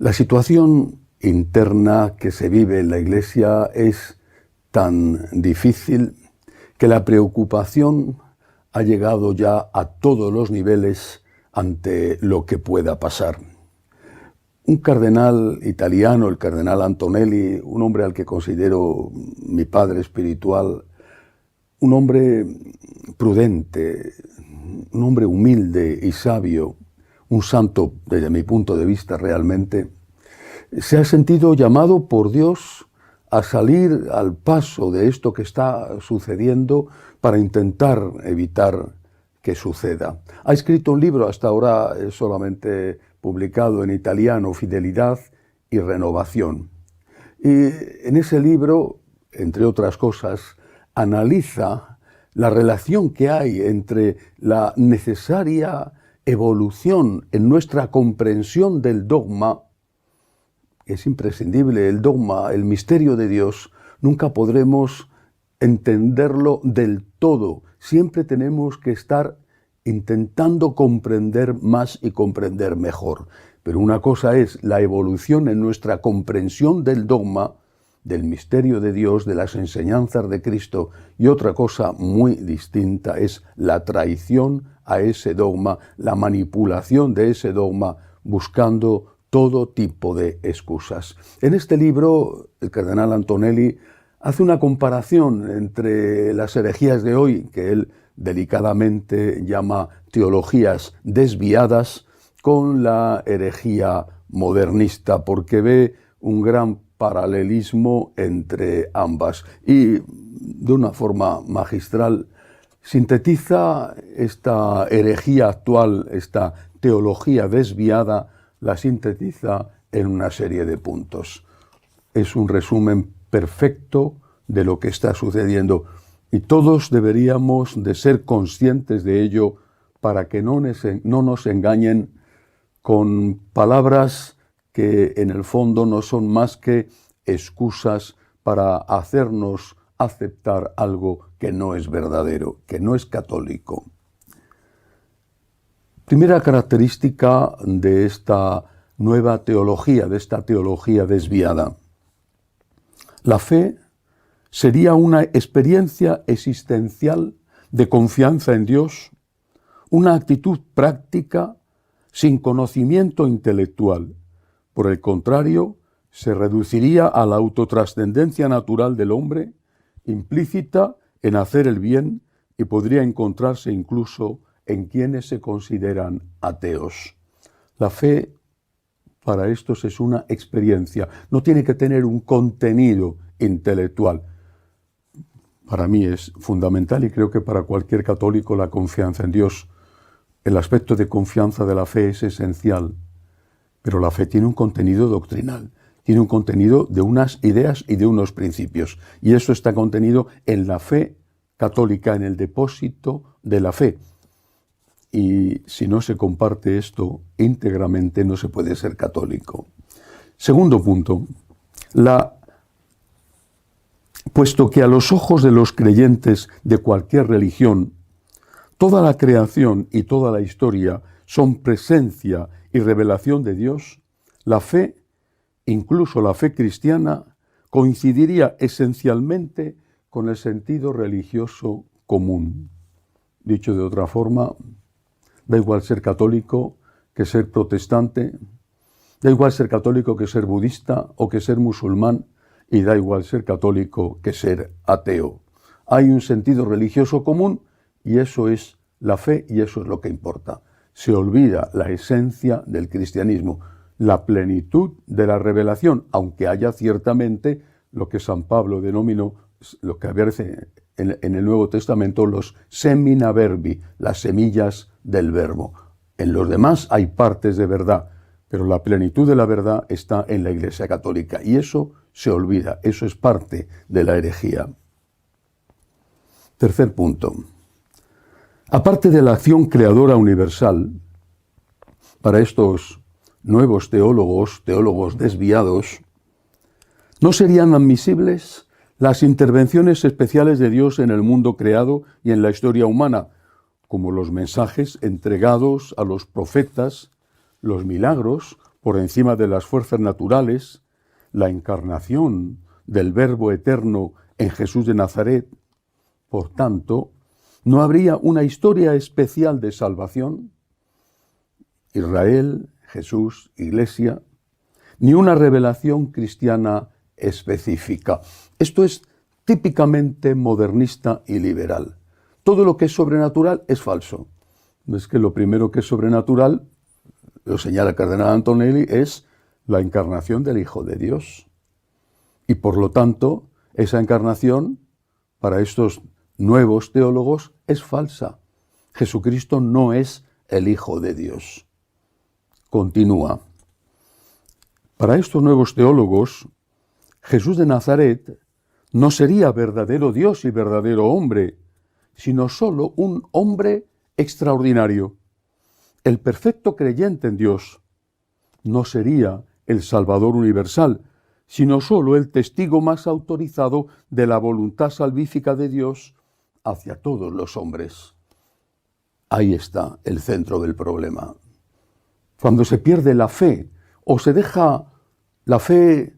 La situación interna que se vive en la Iglesia es tan difícil que la preocupación ha llegado ya a todos los niveles ante lo que pueda pasar. Un cardenal italiano, el cardenal Antonelli, un hombre al que considero mi padre espiritual, un hombre prudente, un hombre humilde y sabio, un santo desde mi punto de vista realmente, se ha sentido llamado por Dios a salir al paso de esto que está sucediendo para intentar evitar que suceda. Ha escrito un libro, hasta ahora solamente publicado en italiano, Fidelidad y Renovación. Y en ese libro, entre otras cosas, analiza la relación que hay entre la necesaria evolución en nuestra comprensión del dogma. Es imprescindible el dogma, el misterio de Dios. Nunca podremos entenderlo del todo. Siempre tenemos que estar intentando comprender más y comprender mejor. Pero una cosa es la evolución en nuestra comprensión del dogma, del misterio de Dios, de las enseñanzas de Cristo, y otra cosa muy distinta es la traición a ese dogma, la manipulación de ese dogma, buscando todo tipo de excusas. En este libro, el cardenal Antonelli hace una comparación entre las herejías de hoy, que él delicadamente llama teologías desviadas, con la herejía modernista, porque ve un gran paralelismo entre ambas. Y de una forma magistral sintetiza esta herejía actual, esta teología desviada, la sintetiza en una serie de puntos. Es un resumen perfecto de lo que está sucediendo y todos deberíamos de ser conscientes de ello para que no nos engañen con palabras que en el fondo no son más que excusas para hacernos aceptar algo que no es verdadero, que no es católico. Primera característica de esta nueva teología, de esta teología desviada. La fe sería una experiencia existencial de confianza en Dios, una actitud práctica sin conocimiento intelectual. Por el contrario, se reduciría a la autotrascendencia natural del hombre, implícita en hacer el bien, y podría encontrarse incluso en quienes se consideran ateos. La fe para estos es una experiencia, no tiene que tener un contenido intelectual. Para mí es fundamental y creo que para cualquier católico la confianza en Dios. El aspecto de confianza de la fe es esencial, pero la fe tiene un contenido doctrinal, tiene un contenido de unas ideas y de unos principios, y eso está contenido en la fe católica, en el depósito de la fe. Y si no se comparte esto íntegramente, no se puede ser católico. Segundo punto, puesto que a los ojos de los creyentes de cualquier religión, toda la creación y toda la historia son presencia y revelación de Dios, la fe, incluso la fe cristiana, coincidiría esencialmente con el sentido religioso común. Dicho de otra forma, da igual ser católico que ser protestante, da igual ser católico que ser budista o que ser musulmán, y da igual ser católico que ser ateo. Hay un sentido religioso común y eso es la fe y eso es lo que importa. Se olvida la esencia del cristianismo, la plenitud de la revelación, aunque haya ciertamente lo que San Pablo denominó, lo que aparece en el Nuevo Testamento, los semina verbi, las semillas del verbo. En los demás hay partes de verdad, pero la plenitud de la verdad está en la Iglesia Católica y eso se olvida, eso es parte de la herejía. Tercer punto. Aparte de la acción creadora universal, para estos nuevos teólogos desviados, ¿no serían admisibles las intervenciones especiales de Dios en el mundo creado y en la historia humana, como los mensajes entregados a los profetas, los milagros, por encima de las fuerzas naturales, la encarnación del Verbo eterno en Jesús de Nazaret. Por tanto, ¿no habría una historia especial de salvación? Israel, Jesús, Iglesia, ni una revelación cristiana específica. Esto es típicamente modernista y liberal. Todo lo que es sobrenatural es falso. Es que lo primero que es sobrenatural, lo señala el cardenal Antonelli, es la encarnación del Hijo de Dios. Y por lo tanto, esa encarnación, para estos nuevos teólogos, es falsa. Jesucristo no es el Hijo de Dios. Continúa. Para estos nuevos teólogos, Jesús de Nazaret no sería verdadero Dios y verdadero hombre, sino solo un hombre extraordinario. El perfecto creyente en Dios no sería el Salvador universal, sino solo el testigo más autorizado de la voluntad salvífica de Dios hacia todos los hombres. Ahí está el centro del problema. Cuando se pierde la fe o se deja la fe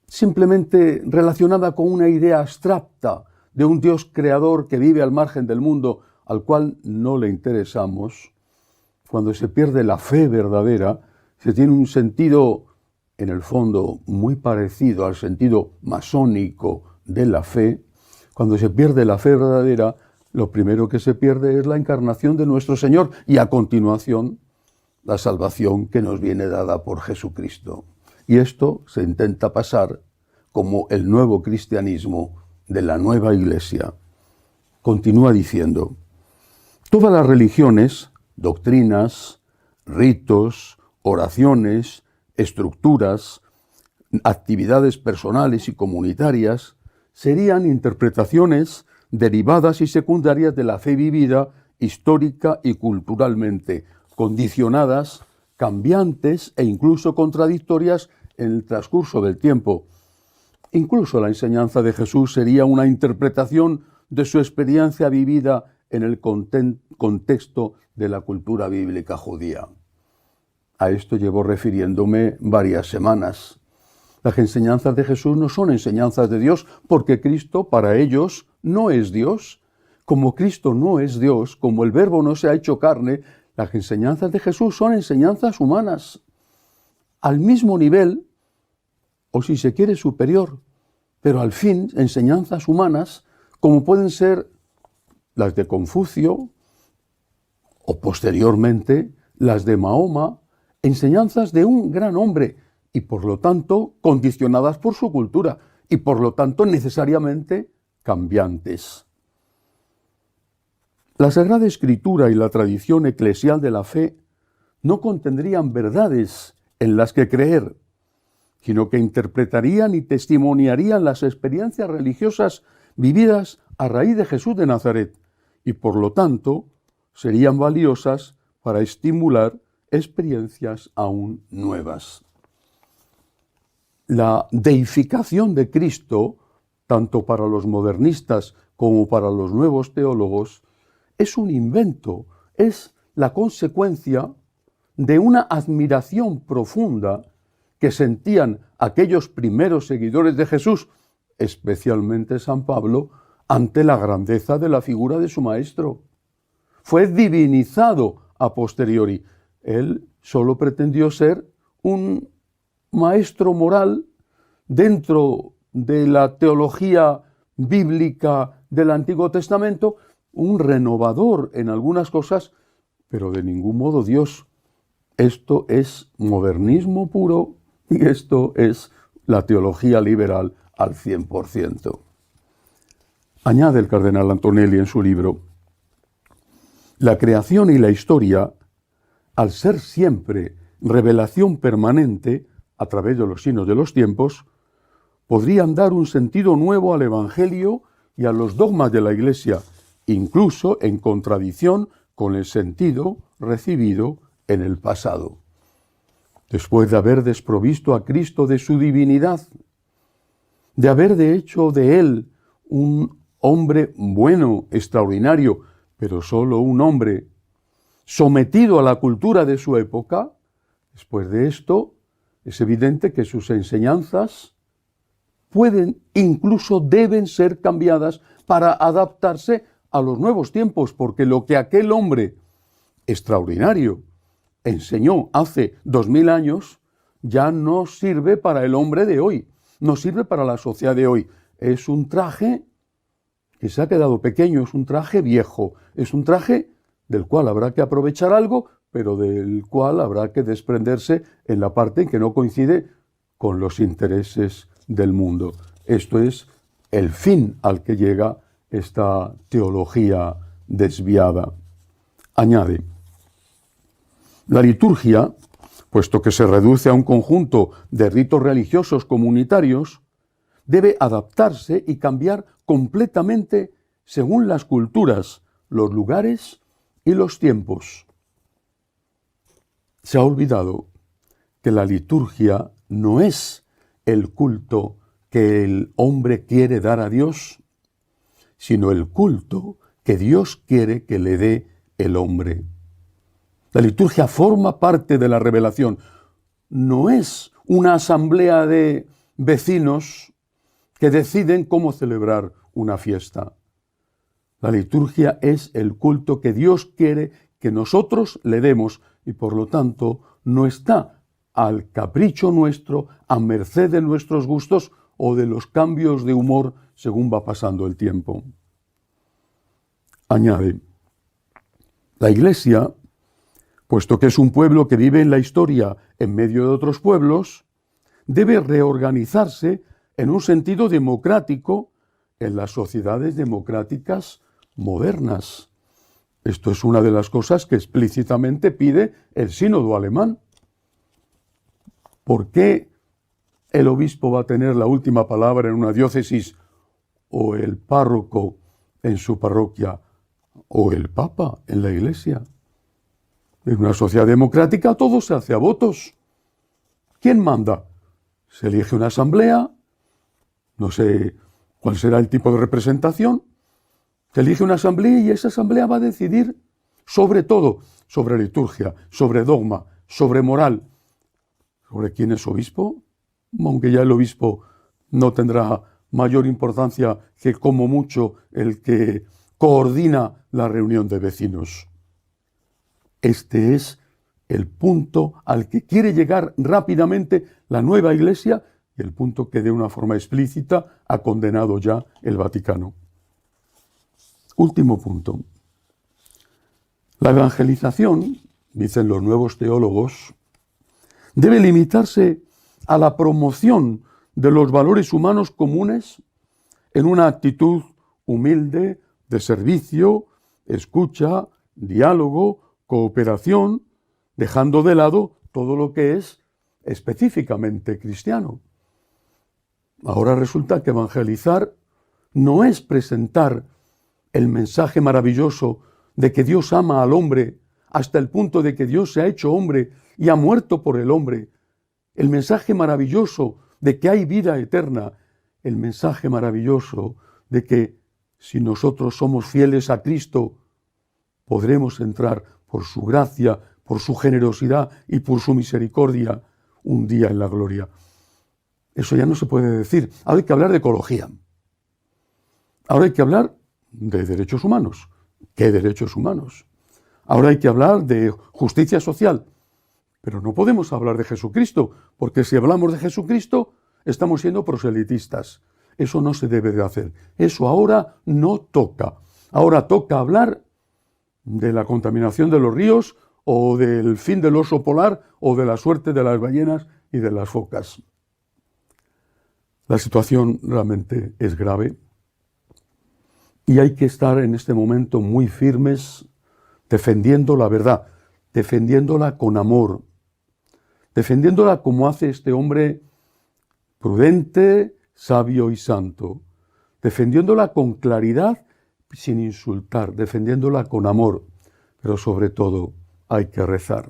simplemente relacionada con una idea abstracta de un Dios creador que vive al margen del mundo al cual no le interesamos, cuando se pierde la fe verdadera, se tiene un sentido, en el fondo, muy parecido al sentido masónico de la fe. Cuando se pierde la fe verdadera, lo primero que se pierde es la encarnación de nuestro Señor y a continuación la salvación que nos viene dada por Jesucristo. Y esto se intenta pasar como el nuevo cristianismo de la nueva Iglesia. Continúa diciendo: todas las religiones, doctrinas, ritos, oraciones, estructuras, actividades personales y comunitarias serían interpretaciones derivadas y secundarias de la fe vivida histórica y culturalmente, condicionadas, cambiantes e incluso contradictorias en el transcurso del tiempo. Incluso la enseñanza de Jesús sería una interpretación de su experiencia vivida en el contexto de la cultura bíblica judía. A esto llevo refiriéndome varias semanas. Las enseñanzas de Jesús no son enseñanzas de Dios, porque Cristo para ellos no es Dios. Como Cristo no es Dios, como el Verbo no se ha hecho carne, las enseñanzas de Jesús son enseñanzas humanas, al mismo nivel, o si se quiere superior, pero al fin enseñanzas humanas, como pueden ser las de Confucio, o posteriormente las de Mahoma, enseñanzas de un gran hombre, y por lo tanto condicionadas por su cultura, y por lo tanto necesariamente cambiantes. La Sagrada Escritura y la tradición eclesial de la fe no contendrían verdades en las que creer, sino que interpretarían y testimoniarían las experiencias religiosas vividas a raíz de Jesús de Nazaret, y por lo tanto serían valiosas para estimular experiencias aún nuevas. La deificación de Cristo, tanto para los modernistas como para los nuevos teólogos, es un invento, es la consecuencia de una admiración profunda que sentían aquellos primeros seguidores de Jesús, especialmente San Pablo, ante la grandeza de la figura de su maestro. Fue divinizado a posteriori. Él solo pretendió ser un maestro moral dentro de la teología bíblica del Antiguo Testamento, un renovador en algunas cosas, pero de ningún modo Dios. Esto es modernismo puro y esto es la teología liberal al 100%. Añade el cardenal Antonelli en su libro: la creación y la historia, al ser siempre revelación permanente a través de los signos de los tiempos, podrían dar un sentido nuevo al Evangelio y a los dogmas de la Iglesia, incluso en contradicción con el sentido recibido en el pasado. Después de haber desprovisto a Cristo de su divinidad, de haber de hecho de él un hombre bueno, extraordinario, pero solo un hombre, sometido a la cultura de su época, después de esto Es evidente que sus enseñanzas pueden, incluso deben ser cambiadas para adaptarse a los nuevos tiempos, porque lo que aquel hombre extraordinario enseñó hace 2000 años ya no sirve para el hombre de hoy, no sirve para la sociedad de hoy. Es un traje que se ha quedado pequeño, es un traje viejo, es un traje del cual habrá que aprovechar algo, pero del cual habrá que desprenderse en la parte en que no coincide con los intereses del mundo. Esto es el fin al que llega esta teología desviada. Añade, la liturgia, puesto que se reduce a un conjunto de ritos religiosos comunitarios, debe adaptarse y cambiar completamente según las culturas, los lugares y los tiempos. Se ha olvidado que la liturgia no es el culto que el hombre quiere dar a Dios, sino el culto que Dios quiere que le dé el hombre. La liturgia forma parte de la revelación. No es una asamblea de vecinos que deciden cómo celebrar una fiesta. La liturgia es el culto que Dios quiere que nosotros le demos y por lo tanto no está al capricho nuestro, a merced de nuestros gustos o de los cambios de humor según va pasando el tiempo. Añade, la Iglesia, puesto que es un pueblo que vive en la historia en medio de otros pueblos, debe reorganizarse en un sentido democrático en las sociedades democráticas modernas. Esto es una de las cosas que explícitamente pide el sínodo alemán. ¿Por qué el obispo va a tener la última palabra en una diócesis, o el párroco en su parroquia, o el papa en la iglesia? En una sociedad democrática todo se hace a votos. ¿Quién manda? Se elige una asamblea, no sé cuál será el tipo de representación, se elige una asamblea y esa asamblea va a decidir sobre todo, sobre liturgia, sobre dogma, sobre moral. ¿Sobre quién es obispo? Aunque ya el obispo no tendrá mayor importancia que como mucho el que coordina la reunión de vecinos. Este es el punto al que quiere llegar rápidamente la nueva Iglesia y el punto que de una forma explícita ha condenado ya el Vaticano. Último punto. La evangelización, dicen los nuevos teólogos, debe limitarse a la promoción de los valores humanos comunes en una actitud humilde de servicio, escucha, diálogo, cooperación, dejando de lado todo lo que es específicamente cristiano. Ahora resulta que evangelizar no es presentar el mensaje maravilloso de que Dios ama al hombre hasta el punto de que Dios se ha hecho hombre y ha muerto por el hombre. El mensaje maravilloso de que hay vida eterna. El mensaje maravilloso de que si nosotros somos fieles a Cristo, podremos entrar por su gracia, por su generosidad y por su misericordia un día en la gloria. Eso ya no se puede decir. Ahora hay que hablar de ecología. Ahora hay que hablar de derechos humanos. ¿Qué derechos humanos? Ahora hay que hablar de justicia social. Pero no podemos hablar de Jesucristo, porque si hablamos de Jesucristo, estamos siendo proselitistas. Eso no se debe de hacer. Eso ahora no toca. Ahora toca hablar de la contaminación de los ríos, o del fin del oso polar, o de la suerte de las ballenas y de las focas. La situación realmente es grave y hay que estar en este momento muy firmes defendiendo la verdad, defendiéndola con amor, defendiéndola como hace este hombre prudente, sabio y santo, defendiéndola con claridad sin insultar, defendiéndola con amor, pero sobre todo hay que rezar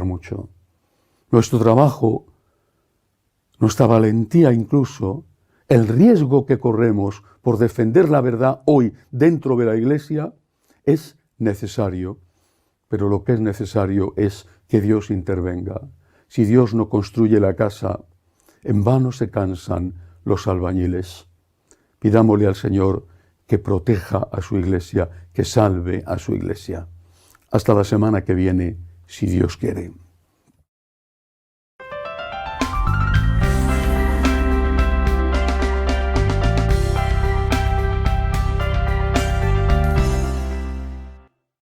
mucho. Nuestro trabajo, nuestra valentía incluso, el riesgo que corremos por defender la verdad hoy dentro de la Iglesia es necesario, pero lo que es necesario es que Dios intervenga, Si Dios no construye la casa, en vano se cansan los albañiles. Pidámosle al Señor que proteja a su Iglesia, que salve a su Iglesia. Hasta la semana que viene, si Dios quiere.